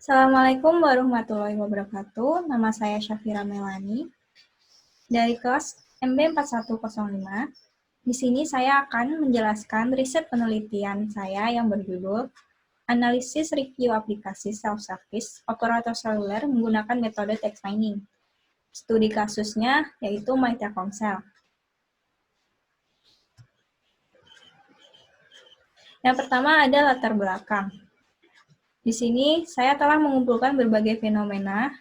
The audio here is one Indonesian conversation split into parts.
Assalamualaikum warahmatullahi wabarakatuh. Nama saya Syafira Melani dari kelas MB 4105. Di sini saya akan menjelaskan riset penelitian saya yang berjudul Analisis Review Aplikasi Self-Service Operator Seluler menggunakan metode text mining. Studi kasusnya yaitu MyTelkomsel. Yang pertama ada latar belakang. Di sini saya telah mengumpulkan berbagai fenomena.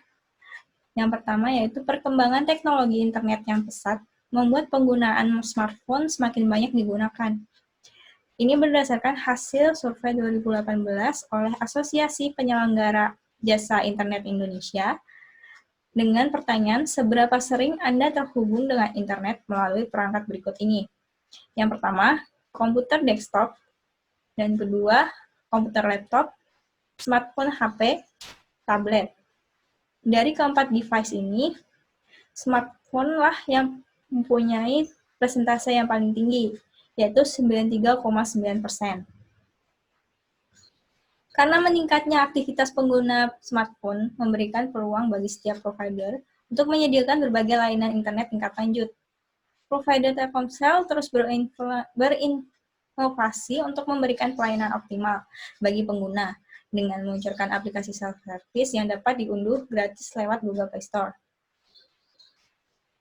Yang pertama yaitu perkembangan teknologi internet yang pesat membuat penggunaan smartphone semakin banyak digunakan. Ini berdasarkan hasil survei 2018 oleh Asosiasi Penyelenggara Jasa Internet Indonesia dengan pertanyaan seberapa sering Anda terhubung dengan internet melalui perangkat berikut ini. Yang pertama, komputer desktop, dan kedua, komputer laptop, smartphone HP, tablet. Dari keempat device ini, smartphone lah yang mempunyai persentase yang paling tinggi, yaitu 93,9%. Karena meningkatnya aktivitas pengguna smartphone memberikan peluang bagi setiap provider untuk menyediakan berbagai layanan internet tingkat lanjut. Provider Telkomsel terus berinovasi untuk memberikan pelayanan optimal bagi pengguna dengan meluncurkan aplikasi self-service yang dapat diunduh gratis lewat Google Play Store.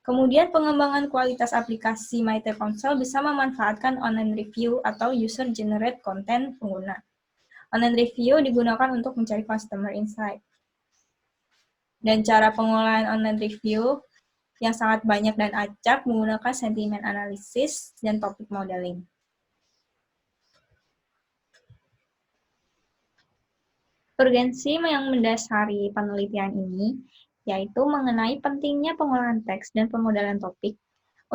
Kemudian pengembangan kualitas aplikasi MyTelkomsel bisa memanfaatkan online review atau user-generated content pengguna. Online review digunakan untuk mencari customer insight. Dan cara pengolahan online review yang sangat banyak dan acak menggunakan sentimen analisis dan topik modeling. Urgensi yang mendasari penelitian ini yaitu mengenai pentingnya pengolahan teks dan pemodelan topik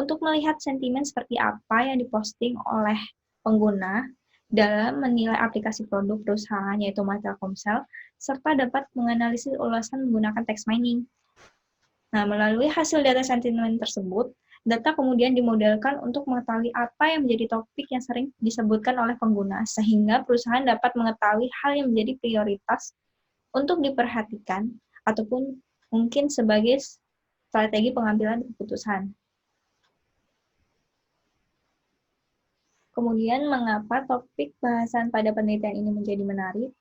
untuk melihat sentimen seperti apa yang diposting oleh pengguna dalam menilai aplikasi produk perusahaan yaitu MyTelkomsel, serta dapat menganalisis ulasan menggunakan text mining. Nah, melalui hasil data sentimen tersebut, data kemudian dimodelkan untuk mengetahui apa yang menjadi topik yang sering disebutkan oleh pengguna, sehingga perusahaan dapat mengetahui hal yang menjadi prioritas untuk diperhatikan ataupun mungkin sebagai strategi pengambilan keputusan. Kemudian, mengapa topik bahasan pada penelitian ini menjadi menarik?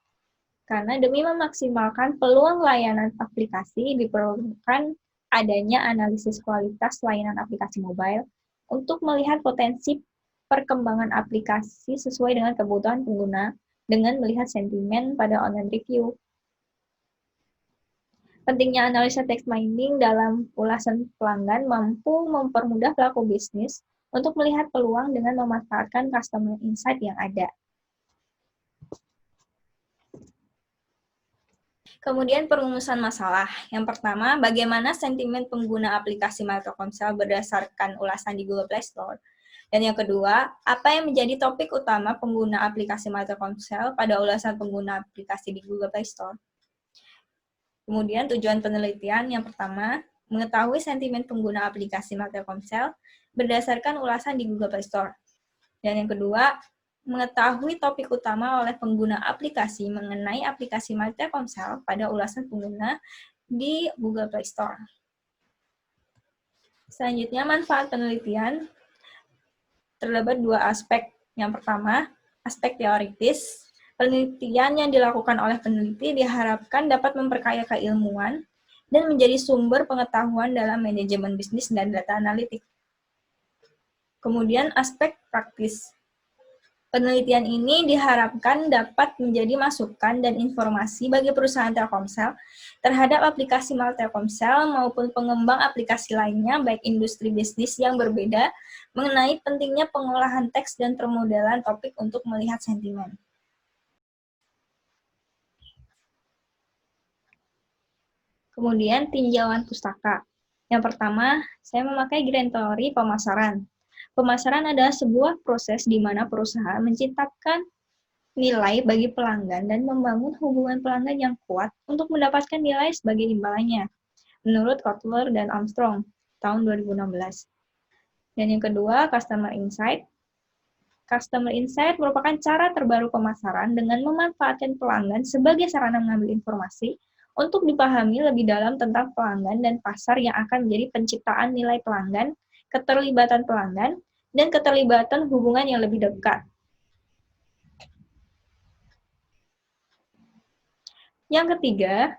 Karena demi memaksimalkan peluang layanan aplikasi, diperlukan adanya analisis kualitas layanan aplikasi mobile untuk melihat potensi perkembangan aplikasi sesuai dengan kebutuhan pengguna dengan melihat sentimen pada online review. Pentingnya analisa text mining dalam ulasan pelanggan mampu mempermudah pelaku bisnis untuk melihat peluang dengan memanfaatkan customer insight yang ada. Kemudian perumusan masalah. Yang pertama, bagaimana sentimen pengguna aplikasi MyTelkomsel berdasarkan ulasan di Google Play Store. Dan yang kedua, apa yang menjadi topik utama pengguna aplikasi MyTelkomsel pada ulasan pengguna aplikasi di Google Play Store. Kemudian tujuan penelitian yang pertama, mengetahui sentimen pengguna aplikasi MyTelkomsel berdasarkan ulasan di Google Play Store. Dan yang kedua, mengetahui topik utama oleh pengguna aplikasi mengenai aplikasi MyTelkomsel pada ulasan pengguna di Google Play Store. Selanjutnya, manfaat penelitian terdapat dua aspek. Yang pertama, aspek teoritis. Penelitian yang dilakukan oleh peneliti diharapkan dapat memperkaya keilmuan dan menjadi sumber pengetahuan dalam manajemen bisnis dan data analitik. Kemudian aspek praktis. Penelitian ini diharapkan dapat menjadi masukan dan informasi bagi perusahaan Telkomsel terhadap aplikasi MyTelkomsel maupun pengembang aplikasi lainnya, baik industri bisnis yang berbeda, mengenai pentingnya pengolahan teks dan permodelan topik untuk melihat sentimen. Kemudian tinjauan pustaka. Yang pertama, saya memakai grand teori pemasaran. Pemasaran adalah sebuah proses di mana perusahaan menciptakan nilai bagi pelanggan dan membangun hubungan pelanggan yang kuat untuk mendapatkan nilai sebagai imbalannya, menurut Kotler dan Armstrong, tahun 2016. Dan yang kedua, customer insight. Customer Insight merupakan cara terbaru pemasaran dengan memanfaatkan pelanggan sebagai sarana mengambil informasi untuk dipahami lebih dalam tentang pelanggan dan pasar yang akan menjadi penciptaan nilai pelanggan, keterlibatan pelanggan, dan keterlibatan hubungan yang lebih dekat. Yang ketiga,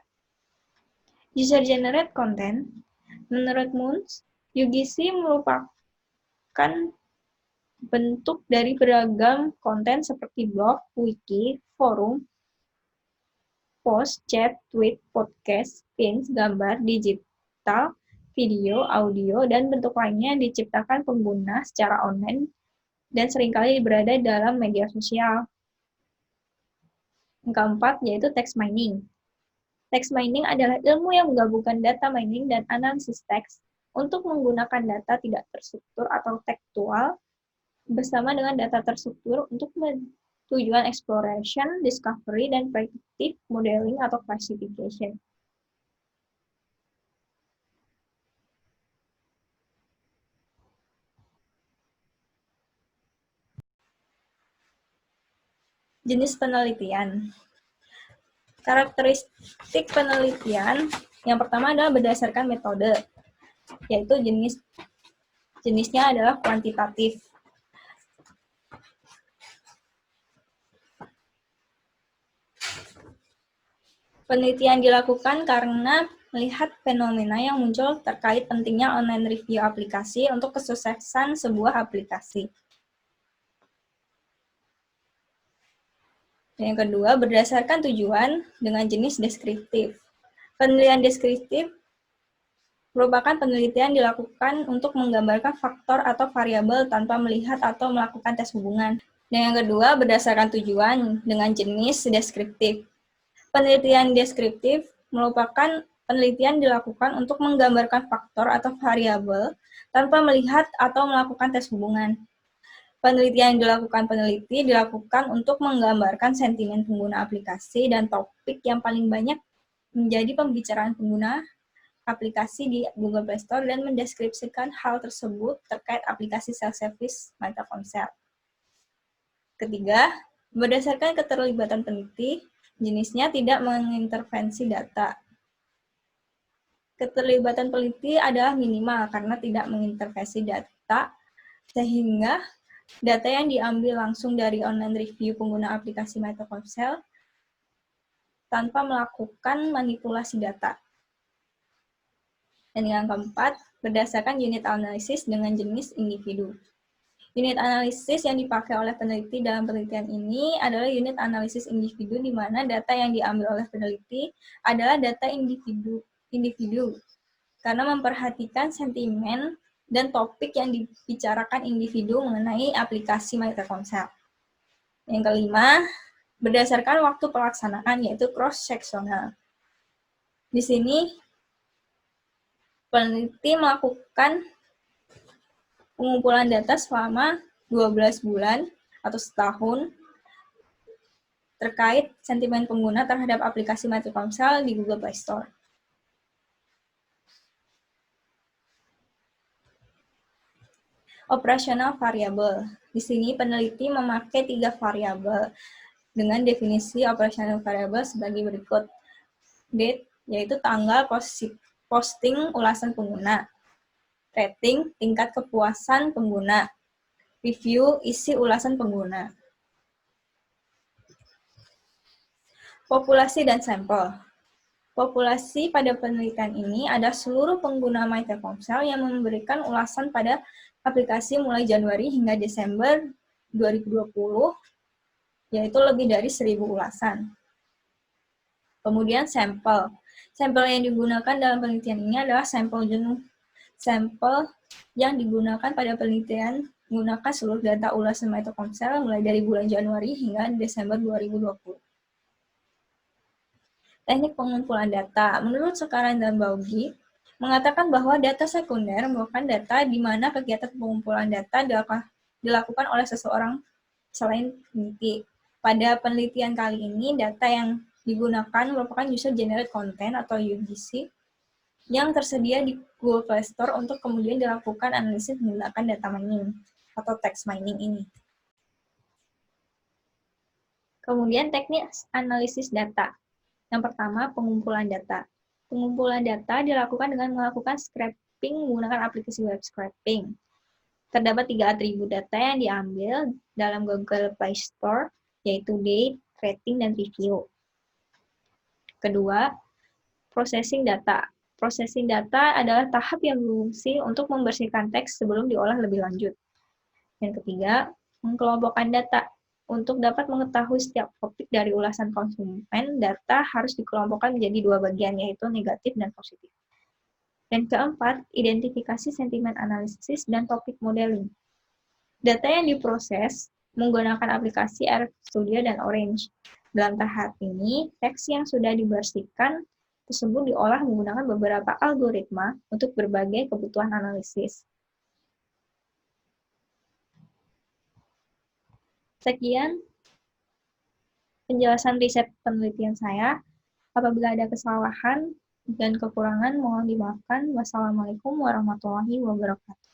User-Generated Content. Menurut Moons, UGC merupakan bentuk dari beragam konten seperti blog, wiki, forum, post, chat, tweet, podcast, pins, gambar, digital, video, audio, dan bentuk lainnya yang diciptakan pengguna secara online dan seringkali berada dalam media sosial. Yang keempat, yaitu text mining. Text mining adalah ilmu yang menggabungkan data mining dan analisis teks untuk menggunakan data tidak terstruktur atau tekstual bersama dengan data terstruktur untuk tujuan exploration, discovery, dan predictive modeling atau classification. Jenis penelitian. Karakteristik penelitian yang pertama adalah berdasarkan metode, yaitu jenisnya adalah kuantitatif. Penelitian dilakukan karena melihat fenomena yang muncul terkait pentingnya online review aplikasi untuk kesuksesan sebuah aplikasi. Yang kedua, berdasarkan tujuan dengan jenis deskriptif. Penelitian deskriptif merupakan penelitian dilakukan untuk menggambarkan faktor atau variabel tanpa melihat atau melakukan tes hubungan. Dan yang kedua, berdasarkan tujuan dengan jenis deskriptif. Penelitian deskriptif merupakan penelitian dilakukan untuk menggambarkan faktor atau variabel tanpa melihat atau melakukan tes hubungan. Penelitian yang dilakukan peneliti dilakukan untuk menggambarkan sentimen pengguna aplikasi dan topik yang paling banyak menjadi pembicaraan pengguna aplikasi di Google Play Store dan mendeskripsikan hal tersebut terkait aplikasi self-service Telkomsel. Ketiga, berdasarkan keterlibatan peneliti, jenisnya tidak mengintervensi data. Keterlibatan peneliti adalah minimal karena tidak mengintervensi data, sehingga data yang diambil langsung dari online review pengguna aplikasi Telkomsel tanpa melakukan manipulasi data. Dan yang keempat, berdasarkan unit analisis dengan jenis individu. Unit analisis yang dipakai oleh peneliti dalam penelitian ini adalah unit analisis individu di mana data yang diambil oleh peneliti adalah data individu karena memperhatikan sentimen dan topik yang dibicarakan individu mengenai aplikasi Telkomsel. Yang kelima, berdasarkan waktu pelaksanaan, yaitu cross-sectional. Di sini, peneliti melakukan pengumpulan data selama 12 bulan atau setahun terkait sentimen pengguna terhadap aplikasi Telkomsel di Google Play Store. Operasional variabel. Di sini peneliti memakai 3 variabel dengan definisi operasional variabel sebagai berikut. Date, yaitu tanggal posting ulasan pengguna. Rating, tingkat kepuasan pengguna. Review, isi ulasan pengguna. Populasi dan sampel. Populasi pada penelitian ini ada seluruh pengguna Telkomsel yang memberikan ulasan pada aplikasi mulai Januari hingga Desember 2020, yaitu lebih dari 1.000 ulasan. Kemudian sampel. Sampel yang digunakan dalam penelitian ini adalah sampel yang digunakan pada penelitian menggunakan seluruh data ulasan Telkomsel mulai dari bulan Januari hingga Desember 2020. Teknik pengumpulan data. Menurut Sekaran dan Baugi, mengatakan bahwa data sekunder merupakan data di mana kegiatan pengumpulan data dilakukan oleh seseorang selain peneliti. Pada penelitian kali ini, data yang digunakan merupakan user-generated content atau UGC yang tersedia di Google Play Store untuk kemudian dilakukan analisis menggunakan data mining atau text mining ini. Kemudian teknik analisis data. Yang pertama, pengumpulan data. Pengumpulan data dilakukan dengan melakukan scraping menggunakan aplikasi web scraping. Terdapat 3 atribut data yang diambil dalam Google Play Store, yaitu date, rating, dan review. Kedua, processing data. Processing data adalah tahap yang berfungsi untuk membersihkan teks sebelum diolah lebih lanjut. Yang ketiga, mengelompokkan data. Untuk dapat mengetahui setiap topik dari ulasan konsumen, data harus dikelompokkan menjadi 2 bagian, yaitu negatif dan positif. Dan keempat, identifikasi sentimen analisis dan topik modeling. Data yang diproses menggunakan aplikasi RStudio dan Orange. Dalam tahap ini, teks yang sudah dibersihkan tersebut diolah menggunakan beberapa algoritma untuk berbagai kebutuhan analisis. Sekian penjelasan riset penelitian saya. Apabila ada kesalahan dan kekurangan, mohon dimaafkan. Wassalamualaikum warahmatullahi wabarakatuh.